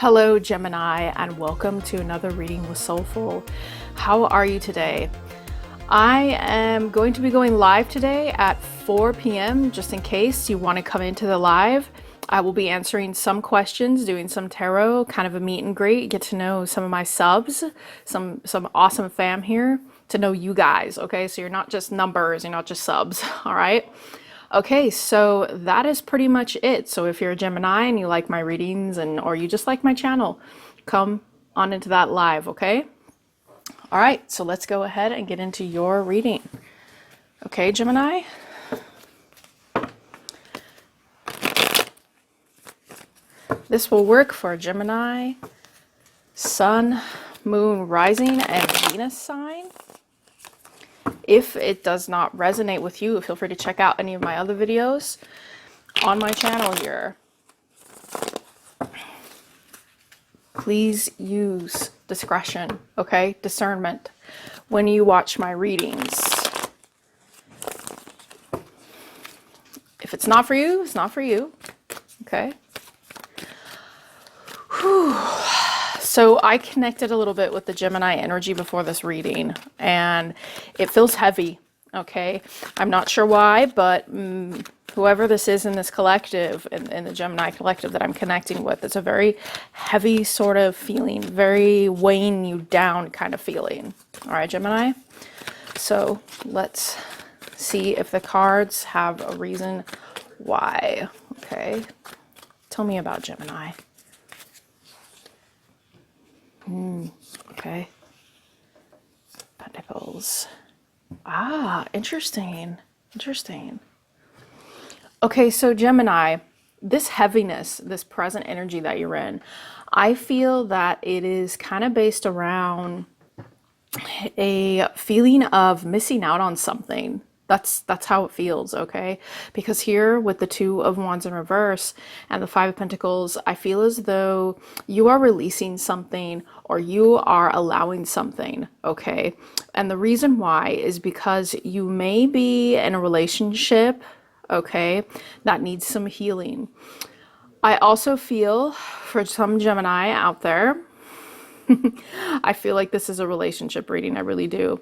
Hello Gemini, and welcome to another reading with Soulful. How are you today? I am going to be going live today at 4 p.m. just in case you want to come into the live. I will be answering some questions, doing some tarot, kind of a meet and greet, get to know some of my subs, some awesome fam here, to know you guys, okay? So you're not just numbers, you're not just subs, all right? Okay, so that is pretty much it. So if you're a Gemini and you like my readings or you just like my channel, come on into that live, okay? All right, so let's go ahead and get into your reading. Okay, Gemini? This will work for Gemini, Sun, Moon, Rising, and Venus sign. If it does not resonate with you, feel free to check out any of my other videos on my channel here. Please use discretion, okay? Discernment when you watch my readings. If it's not for you, it's not for you, okay? Whew. So I connected a little bit with the Gemini energy before this reading, and it feels heavy, okay? I'm not sure why, but whoever this is in this collective, in the Gemini collective that I'm connecting with, it's a very heavy sort of feeling, very weighing you down kind of feeling. All right, Gemini? So let's see if the cards have a reason why, okay? Tell me about Gemini. Okay. Pentacles. Ah, interesting. Interesting. Okay, so Gemini, this heaviness, this present energy that you're in, I feel that it is kind of based around a feeling of missing out on something. That's how it feels, okay? Because here with the Two of Wands in reverse and the Five of Pentacles, I feel as though you are releasing something or you are allowing something, okay? And the reason why is because you may be in a relationship, okay, that needs some healing. I also feel for some Gemini out there, I feel like this is a relationship reading, I really do,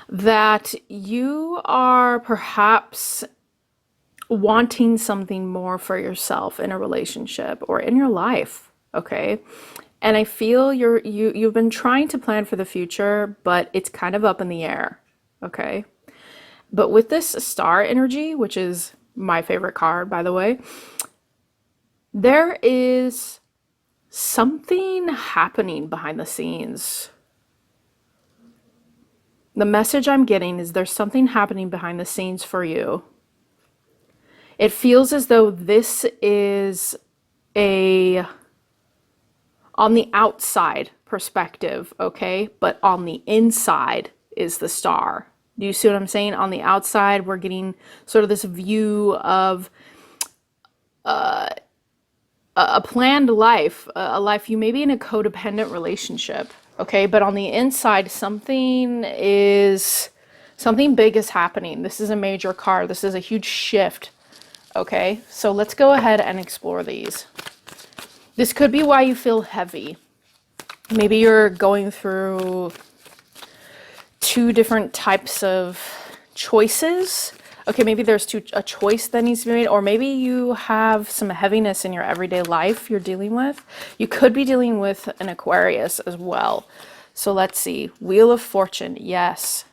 that you are perhaps wanting something more for yourself in a relationship or in your life, okay? And I feel you've been trying to plan for the future, but it's kind of up in the air, okay? But with this star energy, which is my favorite card, by the way, there is something happening behind the scenes. The message I'm getting is there's something happening behind the scenes for you. It feels as though this is a on the outside perspective, okay? But on the inside is the star. Do you see what I'm saying? On the outside, we're getting sort of this view of a planned life, a life you may be in a codependent relationship, okay? But on the inside, something big is happening. This is a major card. This is a huge shift, okay? So let's go ahead and explore these. This could be why you feel heavy. Maybe you're going through two different types of choices. Okay, maybe there's a choice that needs to be made, or maybe you have some heaviness in your everyday life you're dealing with. You could be dealing with an Aquarius as well. So let's see. Wheel of Fortune, yes.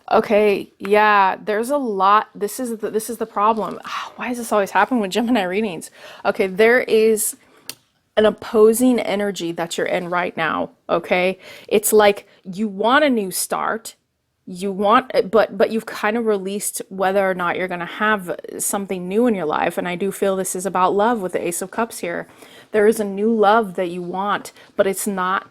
Okay, yeah, there's a lot. This is the problem. Why does this always happen with Gemini readings? Okay, there is an opposing energy that you're in right now, okay? It's like you want a new start. You want, but you've kind of released whether or not you're going to have something new in your life. And I do feel this is about love with the Ace of Cups here. There is a new love that you want, but it's not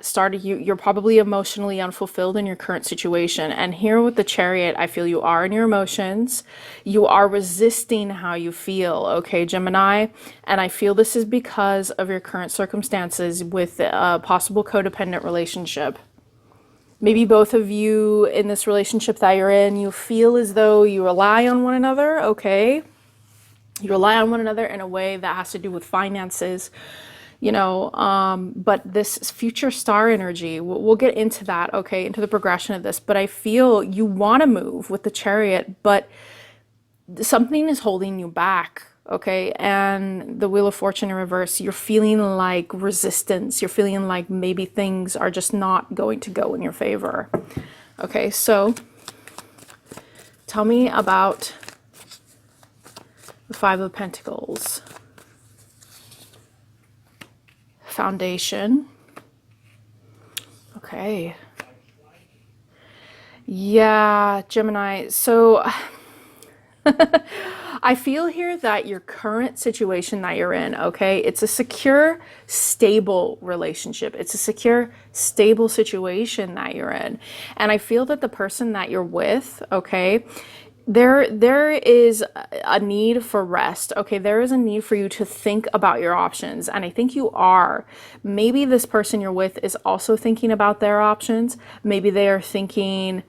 started. You're probably emotionally unfulfilled in your current situation. And here with the Chariot, I feel you are in your emotions. You are resisting how you feel, okay, Gemini? And I feel this is because of your current circumstances with a possible codependent relationship. Maybe both of you in this relationship that you're in, you feel as though you rely on one another, okay? You rely on one another in a way that has to do with finances, but this future star energy, we'll get into that, okay, into the progression of this. But I feel you want to move with the Chariot, but something is holding you back, okay? And the Wheel of Fortune in reverse, you're feeling like resistance. You're feeling like maybe things are just not going to go in your favor. Okay, so tell me about the Five of Pentacles. Foundation. Okay. Yeah, Gemini. So I feel here that your current situation that you're in, okay, it's a secure, stable relationship. It's a secure, stable situation that you're in. And I feel that the person that you're with, okay, there is a need for rest. Okay, there is a need for you to think about your options. And I think you are. Maybe this person you're with is also thinking about their options. Maybe they are thinking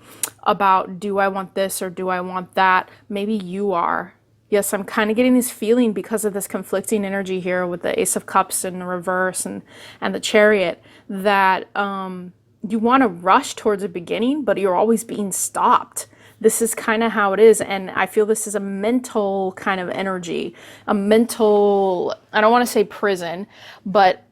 about, do I want this or do I want that? Maybe you are. Yes, I'm kind of getting this feeling because of this conflicting energy here with the Ace of Cups in the reverse and the Chariot, that you want to rush towards a beginning, but you're always being stopped. This is kind of how it is. And I feel this is a mental kind of energy, a mental, I don't want to say prison, but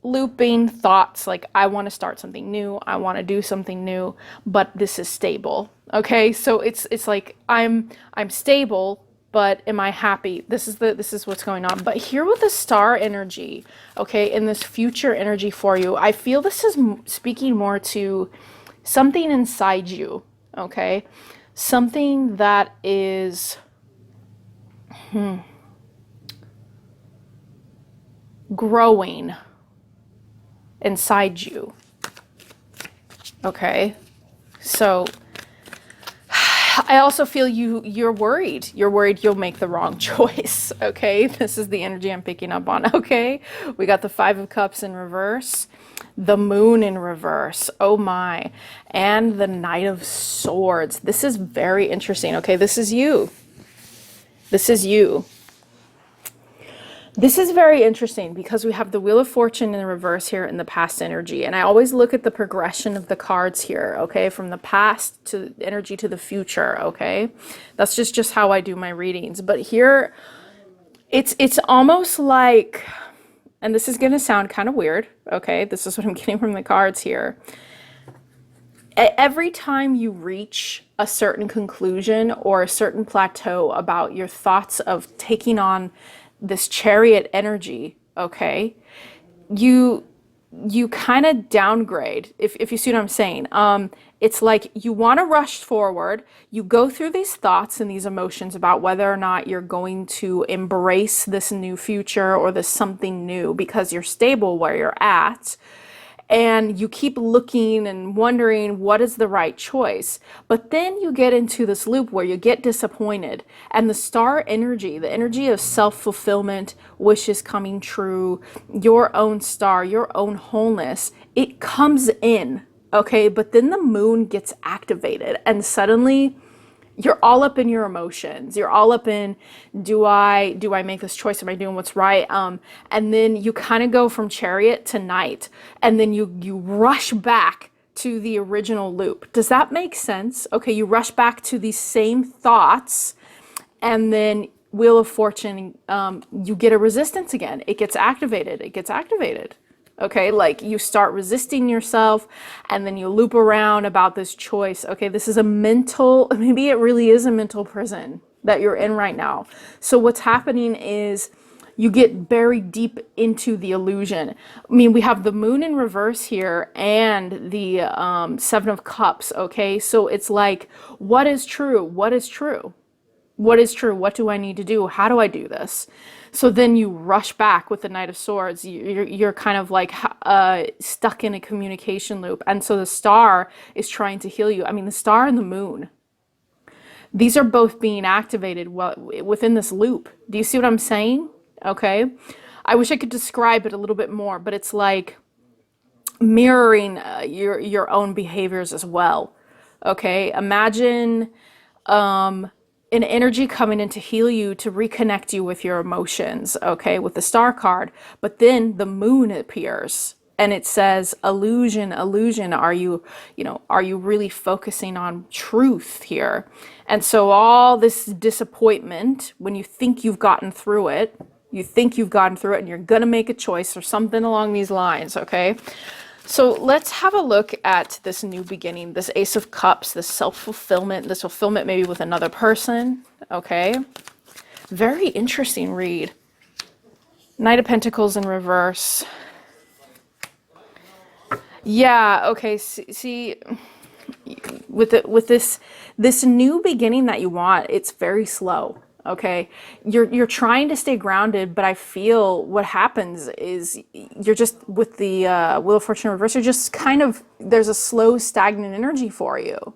looping thoughts like, I want to start something new. I want to do something new, but this is stable. Okay. So it's like, I'm stable, but am I happy? This is what's going on. But here with the star energy, okay, in this future energy for you, I feel this is speaking more to something inside you. Okay, something that is growing inside you. Okay, so I also feel you're worried. You're worried you'll make the wrong choice. Okay, this is the energy I'm picking up on. Okay, we got the Five of Cups in reverse, the Moon in reverse, oh my, and the Knight of Swords. This is very interesting. Okay, this is you. This is you. This is very interesting because we have the Wheel of Fortune in reverse here in the past energy. And I always look at the progression of the cards here, okay? From the past to energy to the future, okay? That's just how I do my readings. But here, it's almost like, and this is going to sound kind of weird, okay? This is what I'm getting from the cards here. Every time you reach a certain conclusion or a certain plateau about your thoughts of taking on this Chariot energy, okay, you kind of downgrade, if you see what I'm saying. It's like you want to rush forward, you go through these thoughts and these emotions about whether or not you're going to embrace this new future or this something new because you're stable where you're at. And you keep looking and wondering what is the right choice. But then you get into this loop where you get disappointed. And the star energy, the energy of self-fulfillment, wishes coming true, your own star, your own wholeness, it comes in, okay? But then the moon gets activated and suddenly you're all up in your emotions. You're all up in, do I make this choice? Am I doing what's right? And then you kind of go from Chariot to Knight, and then you rush back to the original loop. Does that make sense? Okay, you rush back to these same thoughts, and then Wheel of Fortune, you get a resistance again. It gets activated. It gets activated. Okay, like you start resisting yourself and then you loop around about this choice. Okay, this is a mental, maybe it really is a mental prison that you're in right now. So what's happening is you get buried deep into the illusion. I mean, we have the moon in reverse here and the Seven of Cups. Okay, so it's like, what is true? What is true? What is true? What do I need to do? How do I do this? So then you rush back with the Knight of Swords. You're kind of like stuck in a communication loop. And so the star is trying to heal you. I mean, the star and the moon, these are both being activated within this loop. Do you see what I'm saying? Okay. I wish I could describe it a little bit more, but it's like mirroring your own behaviors as well. Okay. Imagine an energy coming in to heal you, to reconnect you with your emotions, okay, with the star card. But then the moon appears and it says, illusion, illusion. Are you really focusing on truth here? And so all this disappointment, when you think you've gotten through it, and you're going to make a choice or something along these lines, okay? So let's have a look at this new beginning, this Ace of Cups, this self-fulfillment, this fulfillment maybe with another person, okay? Very interesting read. Knight of Pentacles in reverse. Yeah, okay, see with this new beginning that you want, it's very slow. Okay, you're trying to stay grounded, but I feel what happens is you're just with the Wheel of Fortune reverse, you're just kind of, there's a slow, stagnant energy for you.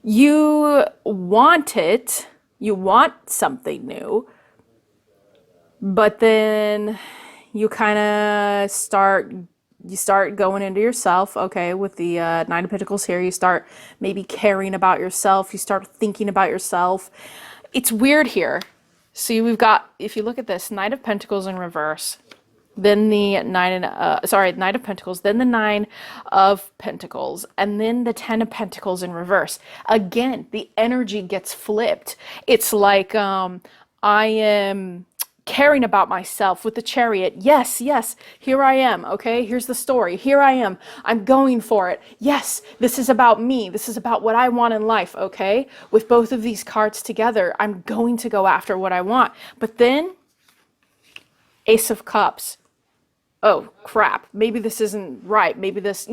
You want it, you want something new, but then you kind of start going into yourself, okay, with the Nine of Pentacles here. You start maybe caring about yourself, you start thinking about yourself. It's weird here. See, we've got, if you look at this, Knight of Pentacles in reverse, then the Knight of Pentacles, then the Nine of Pentacles, and then the Ten of Pentacles in reverse. Again, the energy gets flipped. It's like, I am caring about myself with the Chariot. Yes, yes, here I am, okay? Here's the story. Here I am. I'm going for it. Yes, this is about me. This is about what I want in life, okay? With both of these cards together, I'm going to go after what I want. But then, Ace of Cups. Oh, crap. Maybe this isn't right. Maybe this,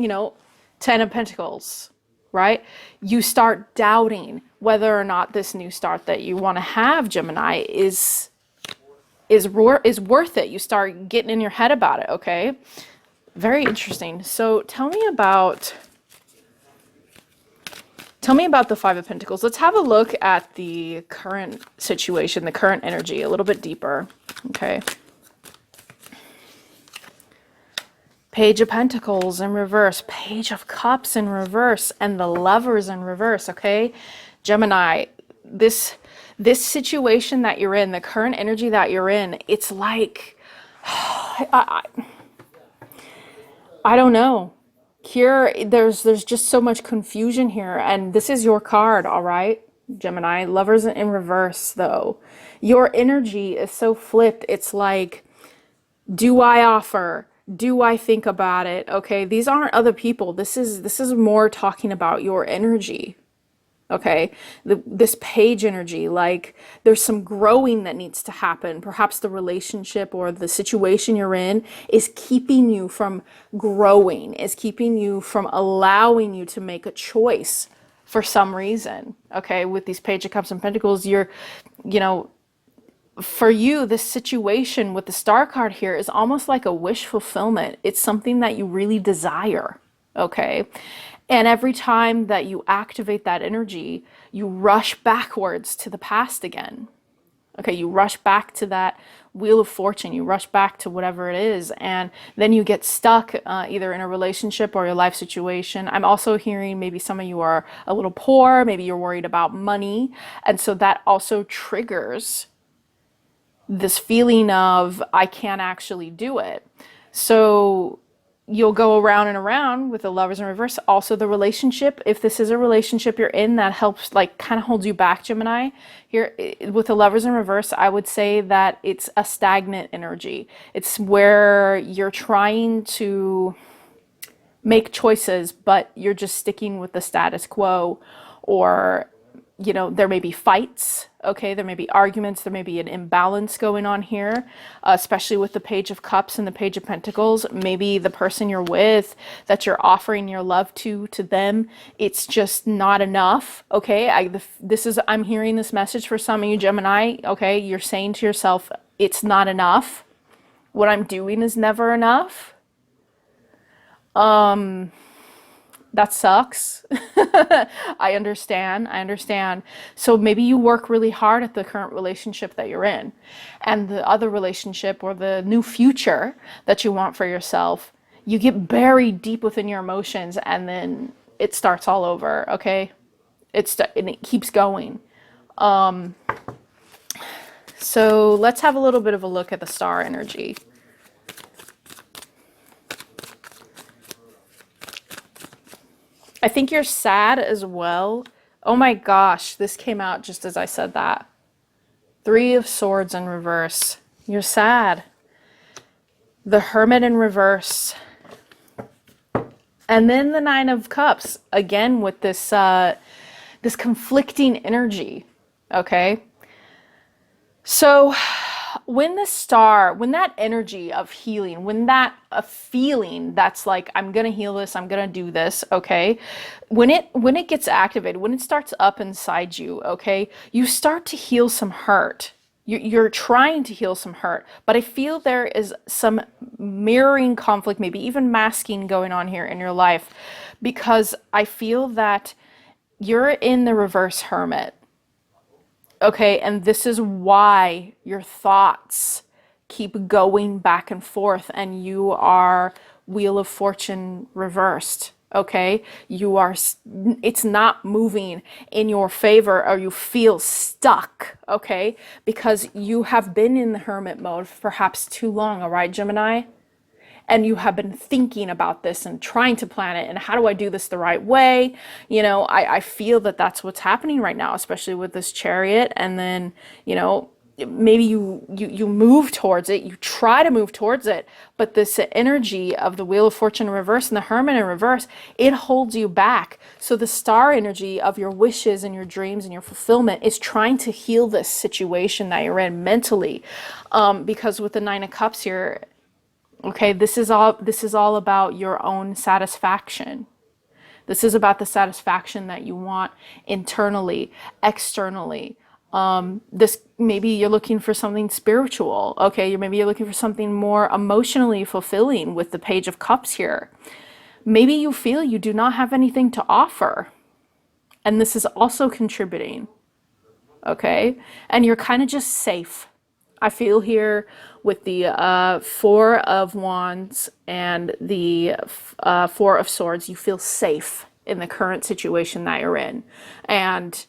Ten of Pentacles, right? You start doubting whether or not this new start that you want to have, Gemini, is worth it. You start getting in your head about it, okay? Very interesting. So tell me about the Five of Pentacles. Let's have a look at the current situation, the current energy, a little bit deeper, okay? Page of Pentacles in reverse, Page of Cups in reverse, and the Lovers in reverse, okay? Gemini, this situation that you're in, the current energy that you're in, it's like, I don't know. Here, there's just so much confusion here, and this is your card, all right, Gemini? Lovers in reverse, though. Your energy is so flipped. It's like, do I offer? Do I think about it? Okay, these aren't other people. This is more talking about your energy. Okay, this page energy, like there's some growing that needs to happen. Perhaps the relationship or the situation you're in is keeping you from growing, is keeping you from allowing you to make a choice for some reason. Okay, with these Page of Cups and Pentacles, for you, this situation with the Star card here is almost like a wish fulfillment. It's something that you really desire, okay? And every time that you activate that energy, you rush backwards to the past again. Okay, you rush back to that Wheel of Fortune, you rush back to whatever it is, and then you get stuck either in a relationship or your life situation. I'm also hearing maybe some of you are a little poor, maybe you're worried about money, and so that also triggers this feeling of, I can't actually do it. So you'll go around and around with the Lovers in reverse. Also the relationship, if this is a relationship you're in that helps, like kind of holds you back, Gemini, here with the Lovers in reverse, I would say that it's a stagnant energy. It's where you're trying to make choices, but you're just sticking with the status quo, or there may be fights, okay? There may be arguments, there may be an imbalance going on here, especially with the Page of Cups and the Page of Pentacles. Maybe the person you're with, that you're offering your love to them, it's just not enough, okay? I'm hearing this message for some of you, Gemini, okay? You're saying to yourself, it's not enough. What I'm doing is never enough. That sucks. I understand. So maybe you work really hard at the current relationship that you're in, and the other relationship or the new future that you want for yourself, you get buried deep within your emotions, and then it starts all over, okay? And it keeps going. So let's have a little bit of a look at the star energy. I think you're sad as well. Oh my gosh, this came out just as I said that. Three of Swords in reverse. You're sad. The Hermit in reverse. And then the Nine of Cups, again with this this conflicting energy, okay? So when that energy of healing, when that a feeling that's like, I'm gonna heal this, I'm gonna do this, okay? When it gets activated, when it starts up inside you, okay, you start to heal some hurt. You're trying to heal some hurt, but I feel there is some mirroring conflict, maybe even masking going on here in your life, because I feel that you're in the reverse Hermit. Okay, and this is why your thoughts keep going back and forth and you are Wheel of Fortune reversed. Okay, it's not moving in your favor, or you feel stuck. Okay, because you have been in the hermit mode for perhaps too long. All right, Gemini, and you have been thinking about this and trying to plan it, and how do I do this the right way? You know, I feel that that's what's happening right now, especially with this Chariot. And then, you know, maybe you move towards it, you try to move towards it, but this energy of the Wheel of Fortune in reverse and the Hermit in reverse, it holds you back. So the star energy of your wishes and your dreams and your fulfillment is trying to heal this situation that you're in mentally, because with the Nine of Cups here, okay, this is all about your own satisfaction. This is about the satisfaction that you want internally, externally. This, maybe you're looking for something spiritual. Okay, maybe you're looking for something more emotionally fulfilling with the Page of Cups here. Maybe you feel you do not have anything to offer, and this is also contributing. Okay, and you're kind of just safe. I feel here with the Four of Wands and the Four of Swords, you feel safe in the current situation that you're in, and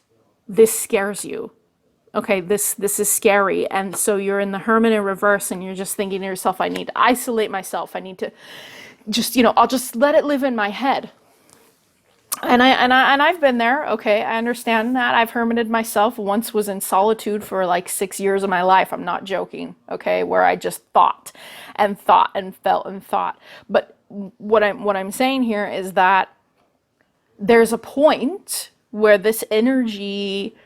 this scares you. Okay, this is scary, and so you're in the Hermit in reverse, and you're just thinking to yourself, I need to isolate myself. I need to just, you know, I'll just let it live in my head. And I've been there. Okay, I understand that. I've hermited myself. Once was in solitude for like 6 years of my life. I'm not joking. Okay, where I just thought and thought and felt and thought. But what I'm saying here is that there's a point where this energy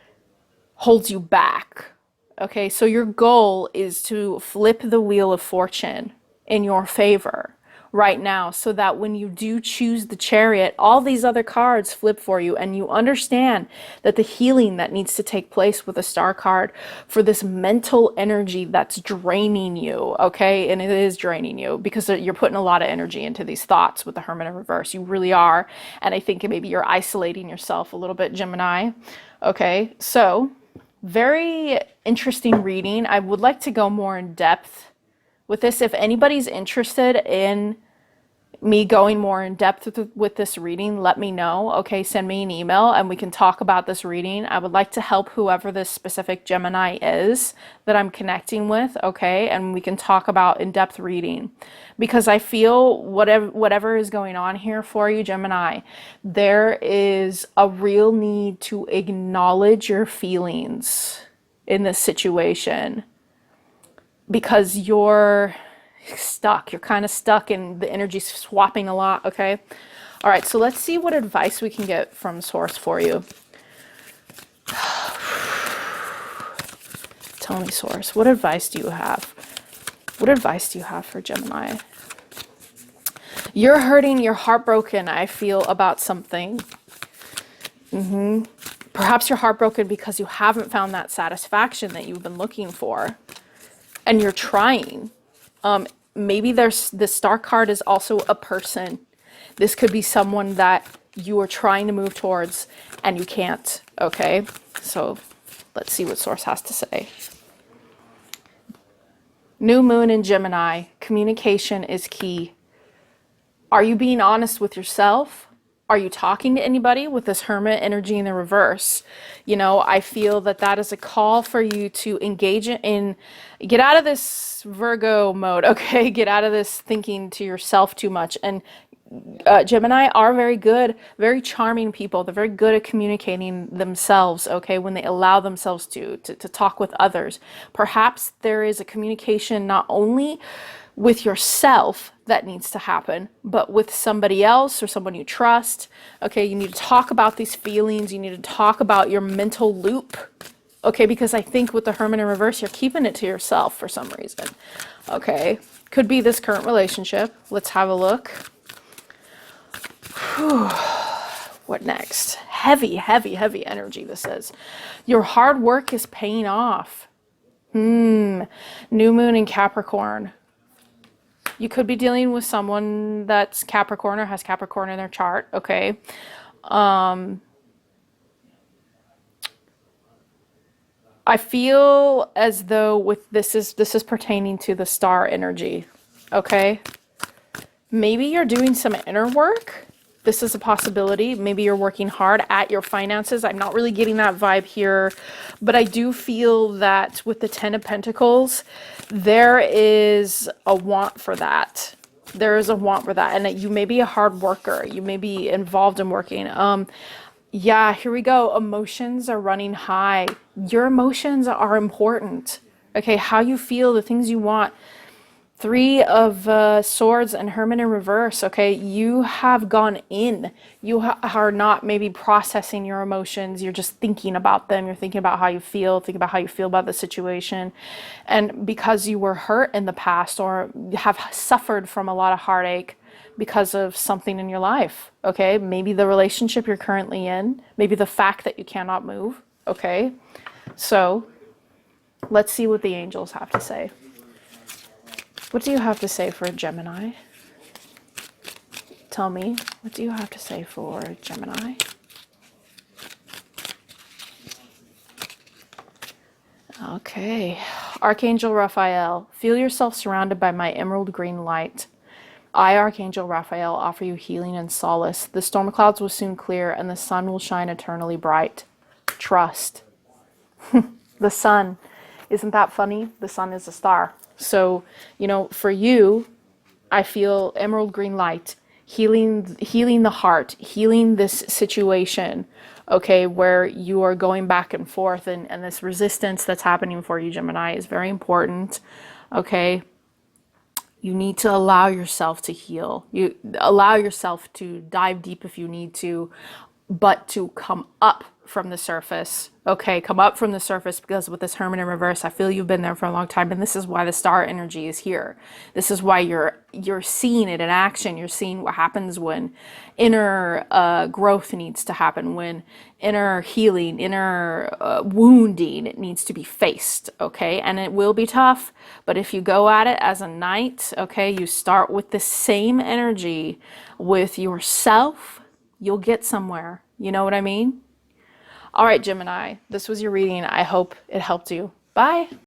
holds you back. Okay, so your goal is to flip the Wheel of Fortune in your favor right now, so that when you do choose the Chariot, all these other cards flip for you, and you understand that the healing that needs to take place with a star card for this mental energy that's draining you, okay? And it is draining you because you're putting a lot of energy into these thoughts with the Hermit in reverse. You really are. And I think maybe you're isolating yourself a little bit, Gemini. Okay, so very interesting reading. I would like to go more in depth with this. If anybody's interested in me going more in depth with this reading, let me know. Okay, send me an email and we can talk about this reading. I would like to help whoever this specific Gemini is that I'm connecting with, okay, and we can talk about in-depth reading, because I feel whatever is going on here for you, Gemini, there is a real need to acknowledge your feelings in this situation, because you're stuck. You're kind of stuck and the energy's swapping a lot, okay? All right, so let's see what advice we can get from Source for you. Tell me, Source, what advice do you have? What advice do you have for Gemini? You're hurting, you're heartbroken, I feel, about something. Perhaps you're heartbroken because you haven't found that satisfaction that you've been looking for, and you're trying. Maybe there's the star card is also a person. This could be someone that you are trying to move towards and you can't. Okay, so let's see what Source has to say. New moon in Gemini. Communication is key. Are you being honest with yourself? Are you talking to anybody with this Hermit energy in the reverse? You know, I feel that that is a call for you to engage in, get out of this Virgo mode, okay? Get out of this thinking to yourself too much. And Gemini are very good, very charming people. They're very good at communicating themselves, okay, when they allow themselves to talk with others. Perhaps there is a communication not only with yourself that needs to happen, but with somebody else or someone you trust. Okay, you need to talk about these feelings. You need to talk about your mental loop. Okay, because I think with the Hermit in reverse, you're keeping it to yourself for some reason. Okay, could be this current relationship. Let's have a look. Whew. What next? Heavy, heavy, heavy energy, this is. Your hard work is paying off. New moon in Capricorn. You could be dealing with someone that's Capricorn or has Capricorn in their chart, okay? I feel as though with this is pertaining to the star energy, okay? Maybe you're doing some inner work. This is a possibility. Maybe you're working hard at your finances. I'm not really getting that vibe here, but I do feel that with the Ten of Pentacles, there is a want for that. There is a want for that. And that you may be a hard worker. You may be involved in working. Yeah, here we go. Emotions are running high. Your emotions are important. Okay, how you feel, the things you want. Three of Swords and Hermit in reverse, okay? You have gone in. You are not maybe processing your emotions. You're just thinking about them. You're thinking about how you feel, thinking about how you feel about the situation. And because you were hurt in the past or have suffered from a lot of heartache because of something in your life, okay? Maybe the relationship you're currently in, maybe the fact that you cannot move, okay? So let's see what the angels have to say. What do you have to say for Gemini? Tell me, what do you have to say for Gemini? Okay. Archangel Raphael, feel yourself surrounded by my emerald green light. I, Archangel Raphael, offer you healing and solace. The storm clouds will soon clear and the sun will shine eternally bright. Trust. The sun. Isn't that funny? The sun is a star. So, you know, for you, I feel emerald green light, healing the heart, healing this situation, okay, where you are going back and forth and this resistance that's happening for you, Gemini, is very important, okay? You need to allow yourself to heal. You allow yourself to dive deep if you need to, but to come up from the surface, okay? Come up from the surface, because with this Hermit in reverse, I feel you've been there for a long time, and this is why the star energy is here. This is why you're seeing it in action. You're seeing what happens when inner growth needs to happen, when inner healing, inner wounding needs to be faced, okay? And it will be tough, but if you go at it as a knight, okay, you start with the same energy with yourself, you'll get somewhere. You know what I mean? All right, Gemini, this was your reading. I hope it helped you. Bye.